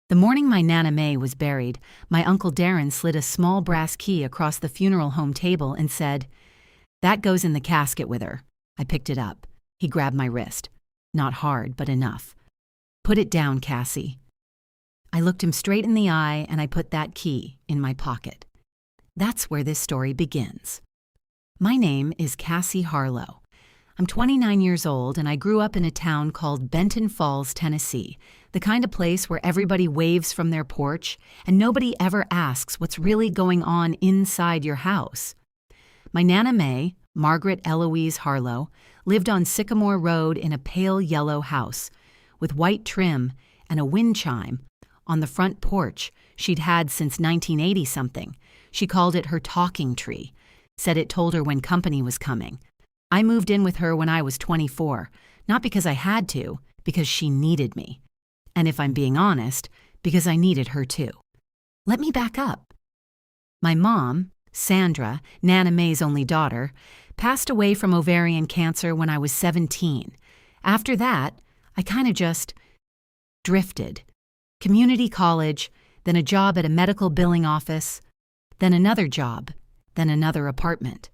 The morning my Nana May was buried, my Uncle Darren slid a small brass key across the funeral home table and said, "That goes in the casket with her." I picked it up. He grabbed my wrist. Not hard, but enough. "Put it down, Cassie." I looked him straight in the eye and I put that key in my pocket. That's where this story begins. My name is Cassie Harlow. I'm 29 years old and I grew up in a town called Benton Falls, Tennessee, the kind of place where everybody waves from their porch and nobody ever asks what's really going on inside your house. My Nana May, Margaret Eloise Harlow, lived on Sycamore Road in a pale yellow house with white trim and a wind chime on the front porch she'd had since 1980-something. She called it her talking tree, said it told her when company was coming. I moved in with her when I was 24, not because I had to, because she needed me. And if I'm being honest, because I needed her too. Let me back up. My mom, Sandra, Nana May's only daughter, passed away from ovarian cancer when I was 17. After that, I kind of just drifted. Community college, then a job at a medical billing office, then another job, then another apartment.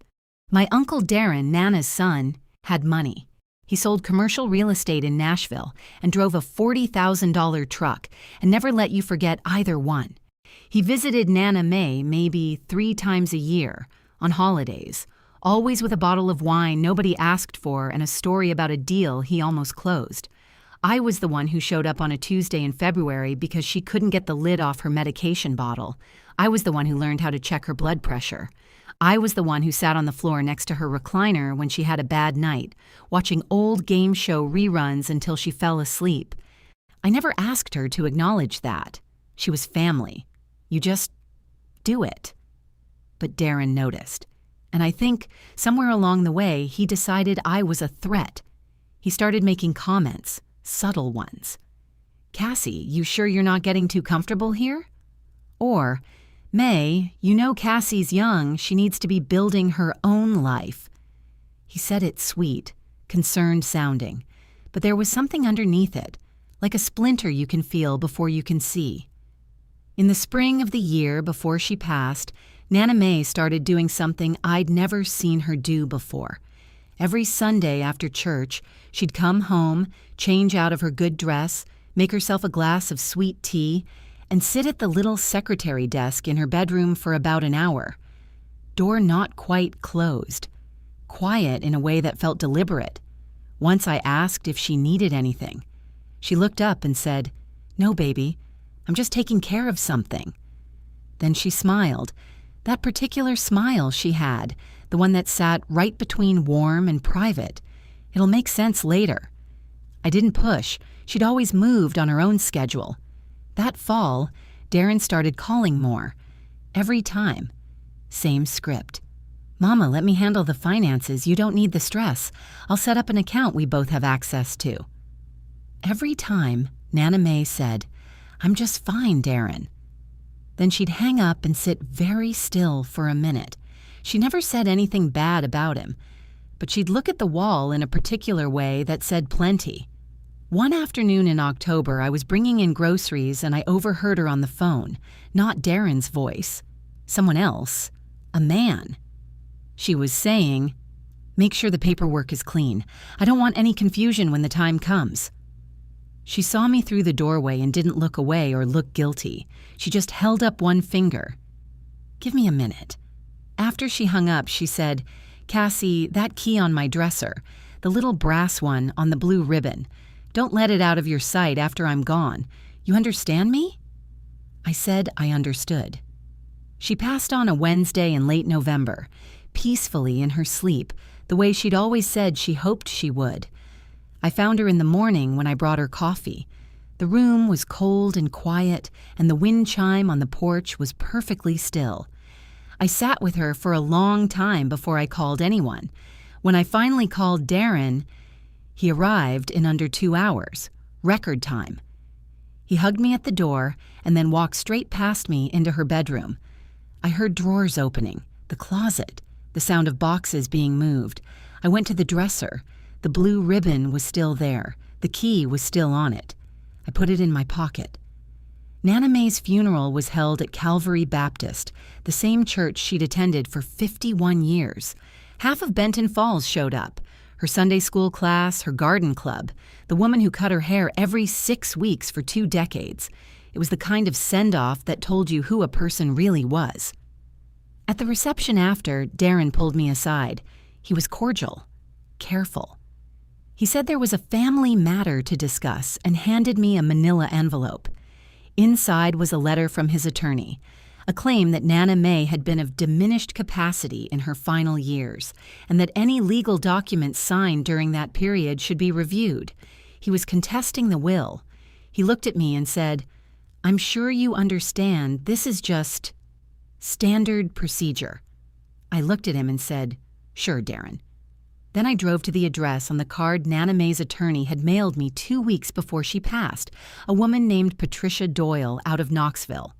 My Uncle Darren, Nana's son, had money. He sold commercial real estate in Nashville and drove a $40,000 truck and never let you forget either one. He visited Nana May maybe 3 times a year, on holidays, always with a bottle of wine nobody asked for and a story about a deal he almost closed. I was the one who showed up on a Tuesday in February because she couldn't get the lid off her medication bottle. I was the one who learned how to check her blood pressure. I was the one who sat on the floor next to her recliner when she had a bad night, watching old game show reruns until she fell asleep. I never asked her to acknowledge that. She was family. You just do it. But Darren noticed. And I think somewhere along the way, he decided I was a threat. He started making comments, subtle ones. "Cassie, you sure you're not getting too comfortable here?" Or, "May, you know Cassie's young, she needs to be building her own life." He said it sweet, concerned sounding, but there was something underneath it, like a splinter you can feel before you can see. In the spring of the year before she passed, Nana May started doing something I'd never seen her do before. Every Sunday after church, she'd come home, change out of her good dress, make herself a glass of sweet tea, and sit at the little secretary desk in her bedroom for about an hour. Door not quite closed. Quiet in a way that felt deliberate. Once I asked if she needed anything. She looked up and said, "No, baby, I'm just taking care of something." Then she smiled. That particular smile she had, the one that sat right between warm and private. It'll make sense later. I didn't push. She'd always moved on her own schedule. That fall, Darren started calling more. Every time. Same script. "Mama, let me handle the finances. You don't need the stress. I'll set up an account we both have access to." Every time, Nana May said, "I'm just fine, Darren." Then she'd hang up and sit very still for a minute. She never said anything bad about him, but she'd look at the wall in a particular way that said plenty. One afternoon in October, I was bringing in groceries and I overheard her on the phone. Not Darren's voice. Someone else. A man. She was saying, "Make sure the paperwork is clean. I don't want any confusion when the time comes." She saw me through the doorway and didn't look away or look guilty. She just held up one finger. "Give me a minute." After she hung up, she said, "Cassie, that key on my dresser, the little brass one on the blue ribbon. Don't let it out of your sight after I'm gone. You understand me?" I said I understood. She passed on a Wednesday in late November, peacefully in her sleep, the way she'd always said she hoped she would. I found her in the morning when I brought her coffee. The room was cold and quiet, and the wind chime on the porch was perfectly still. I sat with her for a long time before I called anyone. When I finally called Darren, he arrived in under 2 hours, record time. He hugged me at the door and then walked straight past me into her bedroom. I heard drawers opening, the closet, the sound of boxes being moved. I went to the dresser. The blue ribbon was still there. The key was still on it. I put it in my pocket. Nana Mae's funeral was held at Calvary Baptist, the same church she'd attended for 51 years. Half of Benton Falls showed up. Her Sunday school class, her garden club, the woman who cut her hair every 6 weeks for 2 decades. It was the kind of send-off that told you who a person really was. At the reception after, Darren pulled me aside. He was cordial, careful. He said there was a family matter to discuss and handed me a manila envelope. Inside was a letter from his attorney, a claim that Nana Mae had been of diminished capacity in her final years, and that any legal documents signed during that period should be reviewed. He was contesting the will. He looked at me and said, "I'm sure you understand this is just standard procedure." I looked at him and said, "Sure, Darren." Then I drove to the address on the card Nana Mae's attorney had mailed me 2 weeks before she passed, a woman named Patricia Doyle out of Knoxville.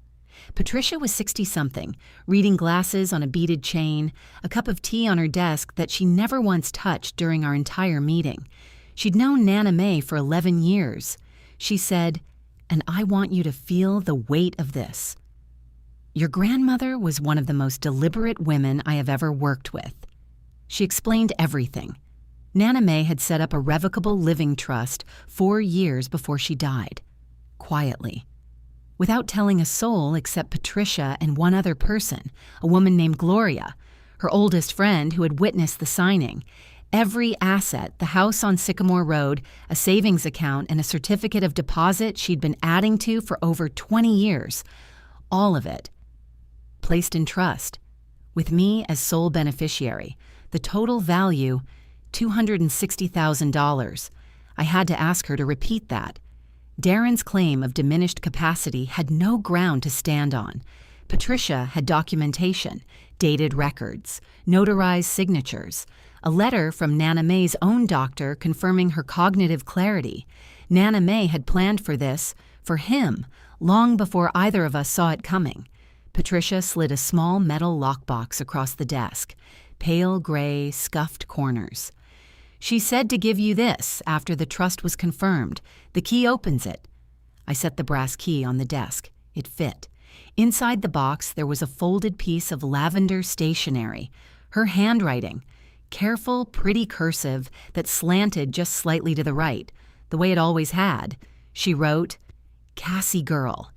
Patricia was 60-something, reading glasses on a beaded chain, a cup of tea on her desk that she never once touched during our entire meeting. She'd known Nana Mae for 11 years. She said, "And I want you to feel the weight of this. Your grandmother was one of the most deliberate women I have ever worked with." She explained everything. Nana Mae had set up a revocable living trust 4 years before she died, quietly, without telling a soul except Patricia and one other person, a woman named Gloria, her oldest friend who had witnessed the signing. Every asset, the house on Sycamore Road, a savings account, and a certificate of deposit she'd been adding to for over 20 years, all of it, placed in trust, with me as sole beneficiary. The total value, $260,000. I had to ask her to repeat that. Darren's claim of diminished capacity had no ground to stand on. Patricia had documentation, dated records, notarized signatures, a letter from Nana Mae's own doctor confirming her cognitive clarity. Nana Mae had planned for this, for him, long before either of us saw it coming. Patricia slid a small metal lockbox across the desk, pale gray, scuffed corners. "She said to give you this after the trust was confirmed. The key opens it." I set the brass key on the desk. It fit. Inside the box there was a folded piece of lavender stationery, her handwriting, careful, pretty cursive that slanted just slightly to the right, the way it always had. She wrote, "Cassie girl,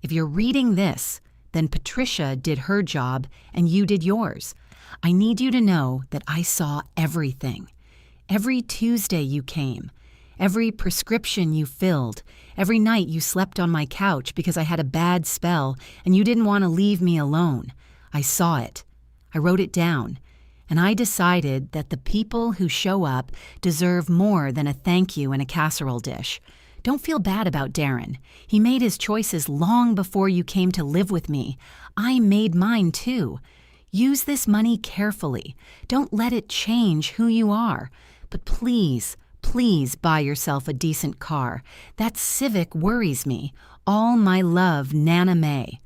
if you're reading this, then Patricia did her job and you did yours. I need you to know that I saw everything. Every Tuesday you came, every prescription you filled, every night you slept on my couch because I had a bad spell and you didn't want to leave me alone. I saw it. I wrote it down. And I decided that the people who show up deserve more than a thank you and a casserole dish. Don't feel bad about Darren. He made his choices long before you came to live with me. I made mine too. Use this money carefully. Don't let it change who you are. But please, please buy yourself a decent car. That Civic worries me. All my love, Nana Mae."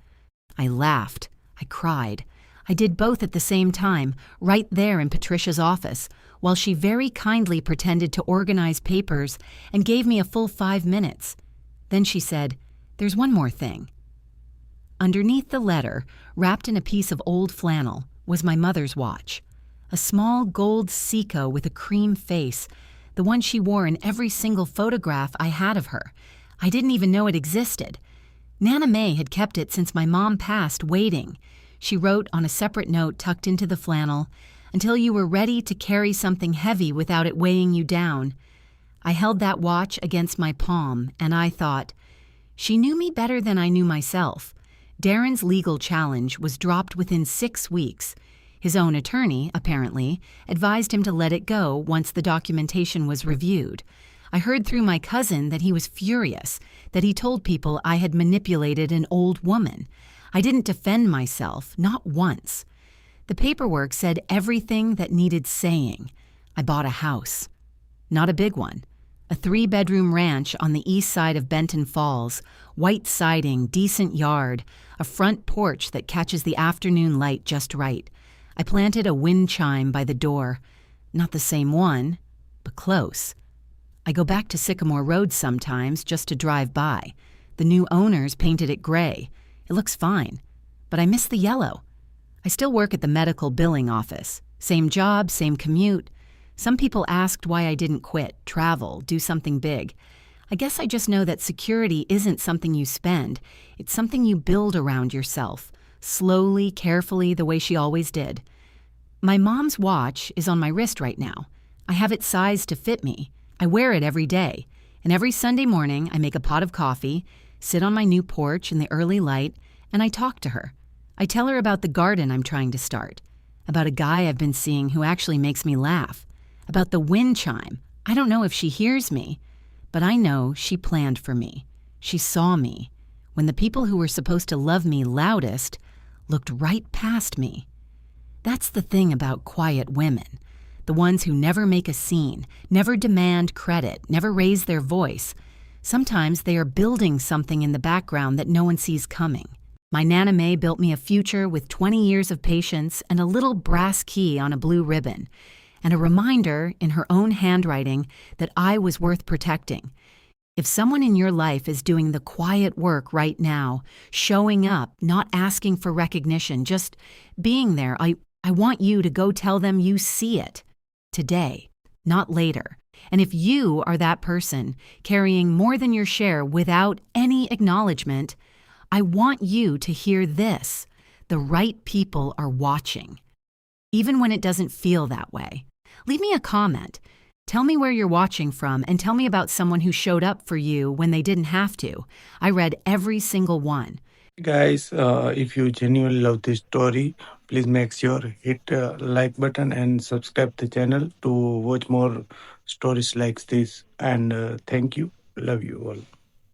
I laughed. I cried. I did both at the same time, right there in Patricia's office, while she very kindly pretended to organize papers and gave me a full 5 minutes. Then she said, "There's one more thing." Underneath the letter, wrapped in a piece of old flannel, was my mother's watch. A small gold Seiko with a cream face, the one she wore in every single photograph I had of her. I didn't even know it existed. Nana Mae had kept it since my mom passed, waiting. She wrote on a separate note tucked into the flannel, "Until you were ready to carry something heavy without it weighing you down." I held that watch against my palm, and I thought, she knew me better than I knew myself. Darren's legal challenge was dropped within 6 weeks. His own attorney, apparently, advised him to let it go once the documentation was reviewed. I heard through my cousin that he was furious, that he told people I had manipulated an old woman. I didn't defend myself, not once. The paperwork said everything that needed saying. I bought a house. Not a big one. A 3-bedroom ranch on the east side of Benton Falls, white siding, decent yard, a front porch that catches the afternoon light just right. I planted a wind chime by the door. Not the same one, but close. I go back to Sycamore Road sometimes just to drive by. The new owners painted it gray. It looks fine, but I miss the yellow. I still work at the medical billing office. Same job, same commute. Some people asked why I didn't quit, travel, do something big. I guess I just know that security isn't something you spend. It's something you build around yourself, slowly, carefully, the way she always did. My mom's watch is on my wrist right now. I have it sized to fit me. I wear it every day. And every Sunday morning, I make a pot of coffee, sit on my new porch in the early light, and I talk to her. I tell her about the garden I'm trying to start, about a guy I've been seeing who actually makes me laugh, about the wind chime. I don't know if she hears me, but I know she planned for me. She saw me when the people who were supposed to love me loudest looked right past me. That's the thing about quiet women, the ones who never make a scene, never demand credit, never raise their voice. Sometimes they are building something in the background that no one sees coming. My Nana May built me a future with 20 years of patience and a little brass key on a blue ribbon, and a reminder in her own handwriting that I was worth protecting. If someone in your life is doing the quiet work right now, showing up, not asking for recognition, just being there, I want you to go tell them you see it. Today, not later. And if you are that person carrying more than your share without any acknowledgement, I want you to hear this. The right people are watching. Even when it doesn't feel that way. Leave me a comment. Tell me where you're watching from and tell me about someone who showed up for you when they didn't have to. I read every single one. Guys, if you genuinely love this story, please make sure hit like button and subscribe the channel to watch more stories like this. And thank you. Love you all.